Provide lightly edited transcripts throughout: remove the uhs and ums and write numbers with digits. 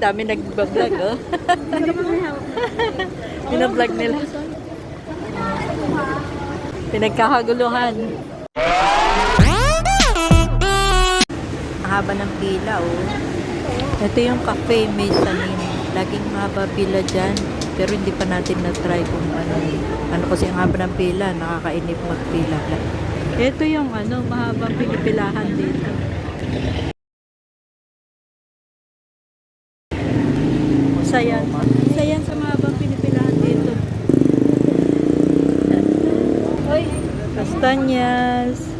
dami nag-vlog, oh. Bina-vlog nila. Pinagkakaguluhan. Haba ng pila, oh. Ito yung cafe Mezzanine. Laging haba pila dyan. Pero hindi pa natin na-try kung ano. Ano kasi ang haba ng pila, nakakainip magpila. Ito yung ano, mahabang pinipilahan dito. Sayan. Sayan sa mahabang pinipilahan dito. Kastanyas.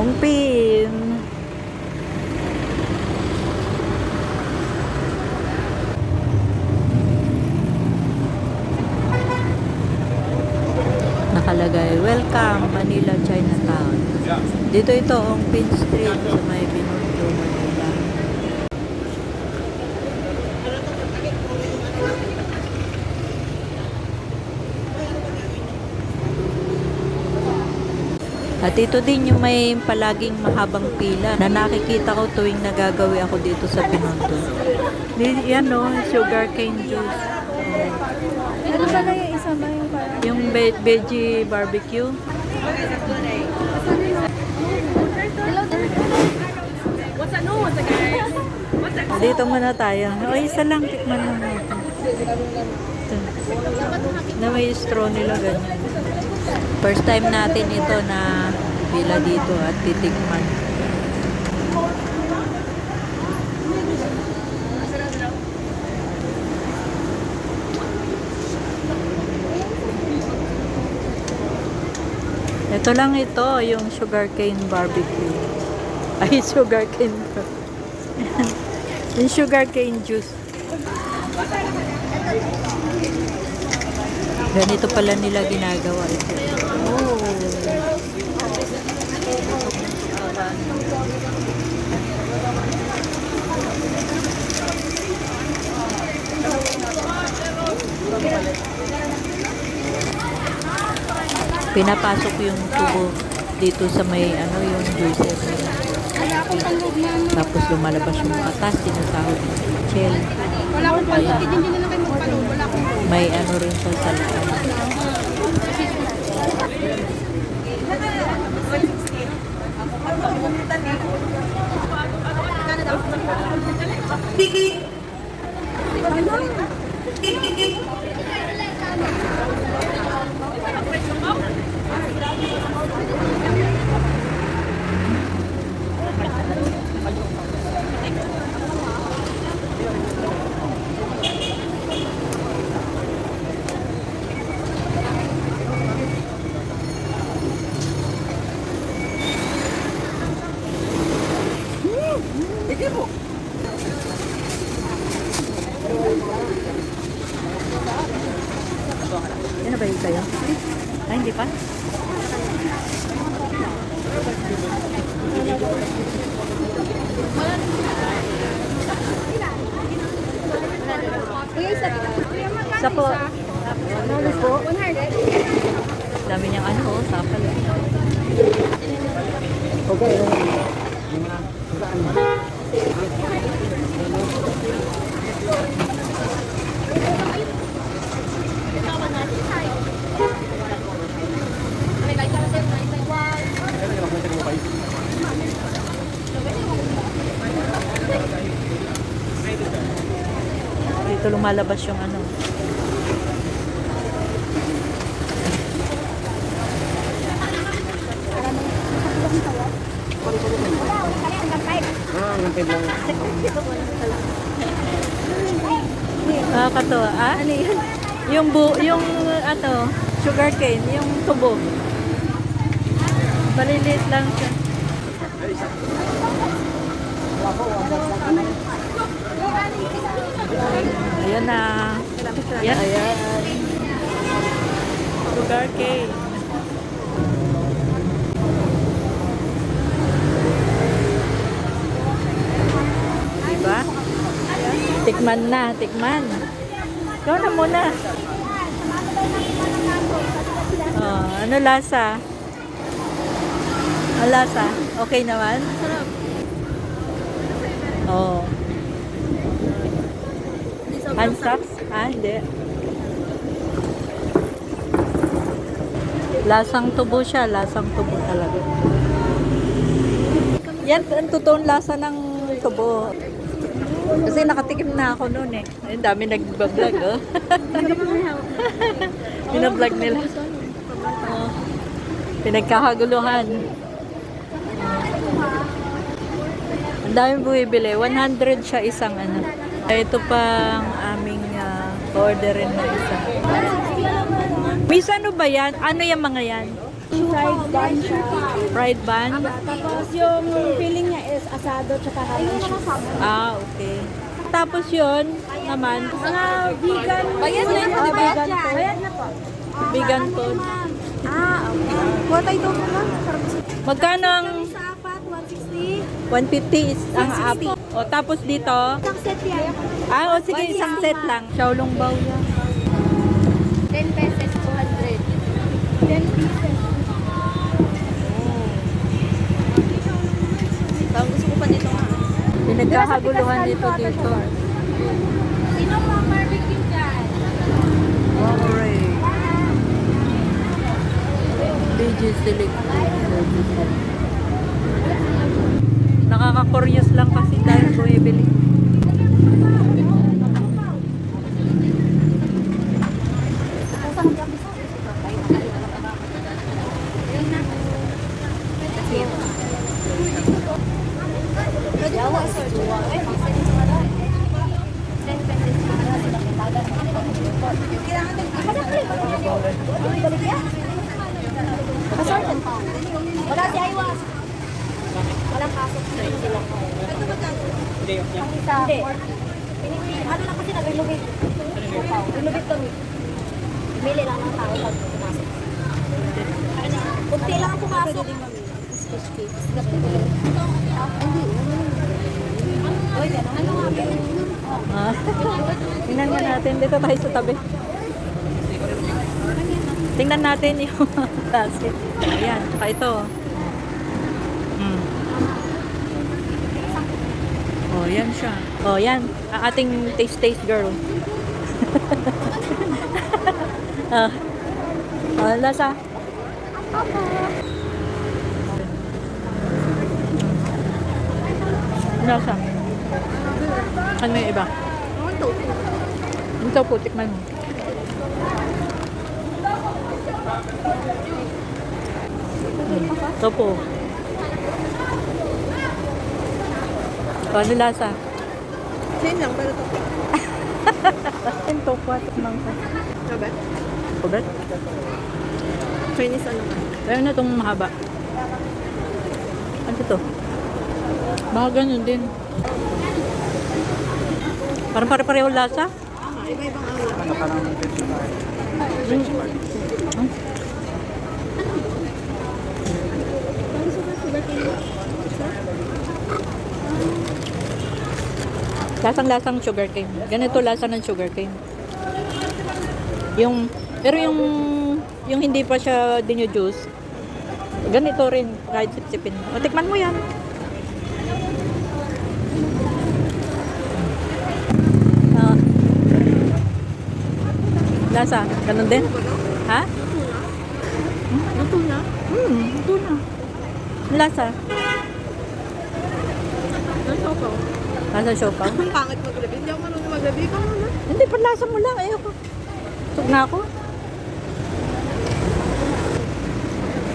Ongpin. Nakalagay, welcome Manila Chinatown. Dito ito Ongpin Street sa may Binondo, Manila. At ito din yung may palaging mahabang pila na nakikita ko tuwing nagagawi ako dito sa Binondo. Yan no, sugar cane juice. Ano ba na yung isa ba yung parang? Yung veggie barbecue. Dito muna tayo. O, isa lang, tikman lang natin. Ito. Na may straw nila ganyan. First time natin ito na pila dito at titikman. Ito lang ito, yung sugarcane barbecue. Ay, sugarcane. Yung sugarcane juice. Ganito pala nila ginagawa ito. Oh. Pinapasok yung tubo dito sa may ano yung juices nila. Tapos lumalabas yung katas, sinasahod ng chichel. Wala akong palo. Hindi na lang kayo magpalo. Wala akong palo. May ano rin sa salaan. Yan na ba yung tayo? Ay, hindi pa? Sa po. Ano po? 100. Dami niyang ano, sapal. Okay. Dito lumalabas yung ano. Nakakatawa. Ah? Ano yun? Yung ano, sugarcane, yung tubo. Maliliit lang siya. Ayan na. Ayan. Ayan. Sugarcane. Diba? Tikman na, tikman. Ikaw na muna. Oh, ano lasa? Ang lasa, okay naman? Sarap. Oo. Hindi sobrang Hansak? Ah, hindi. Lasang tubo siya, lasang tubo talaga. Yan ang totoong lasa ng tubo. Kasi nakatikim na ako noon eh. Ang dami nag-vlog oh. Binablog nila. Oh. Pinagkakaguluhan. Ang dami bumibili. 100 siya isang ano. Ito pang aming orderin na isa. Miss, ano ba yan? Ano yung mga yan? Fried bun siya. Fried bun? Tapos yung filling niya is asado tsaka honey cheese. Ah, okay. Tapos yun naman, Mga vegan. Bayad na yun, di ba? Bayad na po. vegan food. Okay. Kuha tayo ito muna. Magkano ang Sa apat, 160. 150 is ang app? O tapos dito? Isang set yan. Ah, o sige, isang set lang. Xiaolong bao yan. 10 pesos, 200. 10 pieces. Parang gusto ko pa nito nga. Pinagkakaguluhan dito. Sino pa barbecue dyan? Alright. BG Select. Nakaka-curious lang kasi dahil bumibili. Yawa, sir. Wala si Aywa. Walang pasok sa sila. Hindi. Ano lang kasi nag-renovate. Renovate kami. Bili lang ng tao pag pumasok. Kunti lang ang pumasok. Ah. Tingnan nga natin. Dito tayo sa tabi. Tingnan natin yung klase. Ayan. Saka ito. Hmm. Oh, yan siya. Oh, yan. Ang ating taste girl. Ah. Oh, lasa. Lasa. Ano yung iba? Ito po, tikman mo. Ito po. Ano lasa? Same lang, pero ito. Ito po, tikman ko. Sabet? Kubet? Chinese ano ba? Ayun na itong mahaba. Ano ito? Baka ganun din. Parang pare-pareho lasa. Iba-ibang ano. Lasang-lasang sugarcane. Ganito lasa ng sugarcane. Pero yung hindi pa siya dinyo-juice, ganito rin, kahit sipsipin. O, tikman mo yan. Ah. Lasa, ganun din? Ha? Luto na? Ito na. Lasa. Luto ko. Lasa siopaw. Ang pangit mag-review. Hindi ako marunong mag-review. Ikaw muna. Hindi, panlasa mo lang. Ayoko. Sug na ako.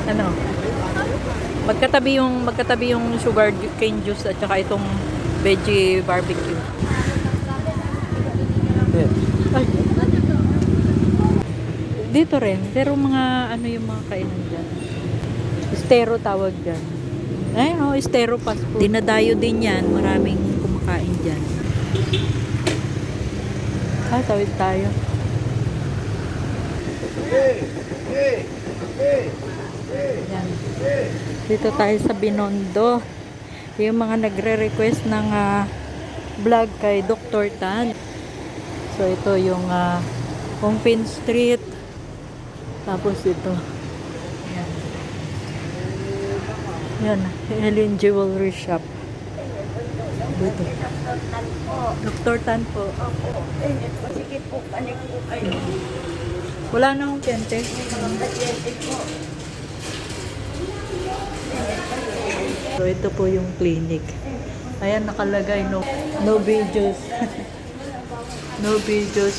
Ano? Magkatabi yung sugar cane juice at saka itong veggie barbecue. Ay. Dito rin, pero mga ano yung mga kainan dyan. Estero tawag dyan. Ay, oh, estero fast food. Dinadayo din yan. Maraming kumakain dyan. Ah, tawid tayo. Yan. Dito tayo sa Binondo. Yung mga nagre-request ng vlog kay Dr. Tan. So, ito yung Pongpin Street. Tapos ito. Yan. Yan, Helen Jewelry Shop. Dito. Dr. Tan po. Sige po, panik po kayo. Wala na akong kente. So, ito po yung clinic. Ayan, nakalagay, no videos. No videos.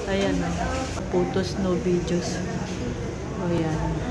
Ayan, photos, no videos. O, yan.